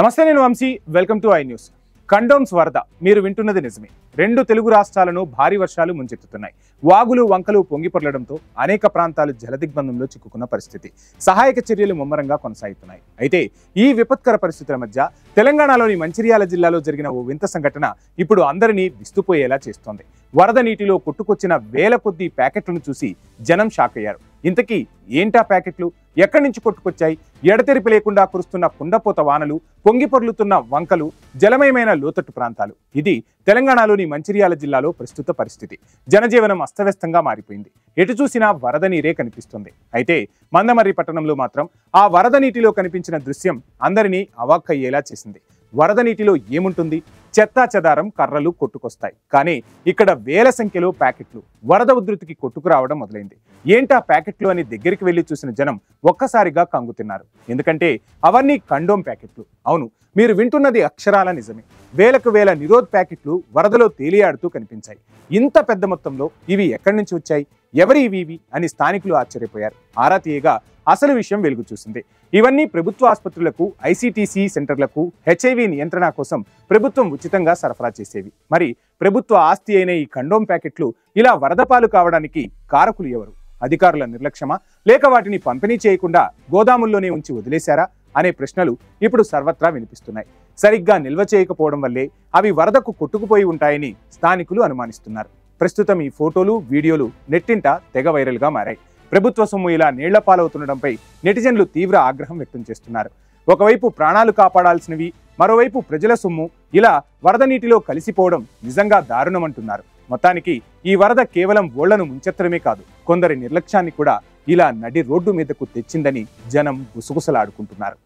నమస్తే, నేను Vamshi. Welcome to I news. కండోమ్స్ వరద మీరు వింటున్నది నిజమే. రెండు తెలుగు రాష్ట్రాలను భారీ వర్షాలు ముంచెత్తుతున్నాయి. వాగులు వంకలు పొంగిపొర్లడంతో అనేక ప్రాంతాలు జలదిగ్బంధంలో చిక్కుకున్న పరిస్థితి. సహాయక చర్యలు ముమ్మరంగా కొనసాగుతున్నాయి. అయితే ఈ విపత్కర పరిస్థితుల మధ్య తెలంగాణలోని మంచిర్యాల జిల్లాలో జరిగిన ఓ వింత సంఘటన ఇప్పుడు అందరినీ విస్తుపోయేలా చేస్తోంది. వరద నీటిలో కొట్టుకొచ్చిన వేల కొద్దీ ప్యాకెట్లను చూసి జనం షాక్ అయ్యారు. ఇంతకీ ఏంటా ప్యాకెట్లు? ఎక్కడి నుంచి కొట్టుకొచ్చాయి? ఎడతెరిపి లేకుండా కురుస్తున్న కుండపోత వానలు, పొంగిపొర్లుతున్న వంకలు, జలమయమైన లోతట్టు ప్రాంతాలు. ఇది తెలంగాణలోని మంచిర్యాల జిల్లాలో ప్రస్తుత పరిస్థితి. జనజీవనం అస్తవ్యస్తంగా మారిపోయింది. ఎటు చూసినా వరద నీరే కనిపిస్తుంది. అయితే మందమర్రి పట్టణంలో మాత్రం ఆ వరద నీటిలో కనిపించిన దృశ్యం అందరినీ అవాక్కయ్యేలా చేసింది. వరద నీటిలో ఏముంటుంది? చెత్తా చెదారం, కర్రలు కొట్టుకొస్తాయి. కానీ ఇక్కడ వేల సంఖ్యలో ప్యాకెట్లు వరద ఉధృతికి కొట్టుకురావడం మొదలైంది. ఏంటా ప్యాకెట్లు అని దగ్గరికి వెళ్లి చూసిన జనం ఒక్కసారిగా కంగుతిన్నారు. ఎందుకంటే అవన్నీ కండోమ్ ప్యాకెట్లు. అవును, మీరు వింటున్నది అక్షరాల నిజమే. వేలకు వేల నిరోధ్ ప్యాకెట్లు వరదలో తేలియాడుతూ కనిపించాయి. ఇంత పెద్ద మొత్తంలో ఇవి ఎక్కడి నుంచి వచ్చాయి? ఎవరి ఇవి అని స్థానికులు ఆశ్చర్యపోయారు. ఆరా తీయగా అసలు విషయం వెలుగు చూసింది. ఇవన్నీ ప్రభుత్వ ఆసుపత్రులకు, ఐసీటీసీ సెంటర్లకు హెచ్ఐవి నియంత్రణ కోసం ప్రభుత్వం ఉచితంగా సరఫరా చేసేవి. మరి ప్రభుత్వ ఆస్తి అయిన ఈ కండోమ్ ప్యాకెట్లు ఇలా వరదపాలు కావడానికి కారకులు ఎవరు? అధికారుల నిర్లక్ష్యమా, లేక వాటిని పంపిణీ చేయకుండా గోదాముల్లోనే ఉంచి వదిలేశారా అనే ప్రశ్నలు ఇప్పుడు సర్వత్రా వినిపిస్తున్నాయి. సరిగ్గా నిల్వ చేయకపోవడం వల్లే అవి వరదకు కొట్టుకుపోయి ఉంటాయని స్థానికులు అనుమానిస్తున్నారు. ప్రస్తుతం ఈ ఫోటోలు, వీడియోలు నెట్టింట తెగ వైరల్గా మారాయి. ప్రభుత్వ సొమ్ము ఇలా నీళ్ల పాలవుతుండడంపై నెటిజన్లు తీవ్ర ఆగ్రహం వ్యక్తం చేస్తున్నారు. ఒకవైపు ప్రాణాలు కాపాడాల్సినవి, మరోవైపు ప్రజల సొమ్ము ఇలా వరద నీటిలో కలిసిపోవడం నిజంగా దారుణమంటున్నారు. మొత్తానికి ఈ వరద కేవలం ఓళ్లను ముంచెత్తడమే కాదు, కొందరి నిర్లక్ష్యాన్ని కూడా ఇలా నడి రోడ్డు మీదకు తెచ్చిందని జనం గుసగుసలాడుకుంటున్నారు.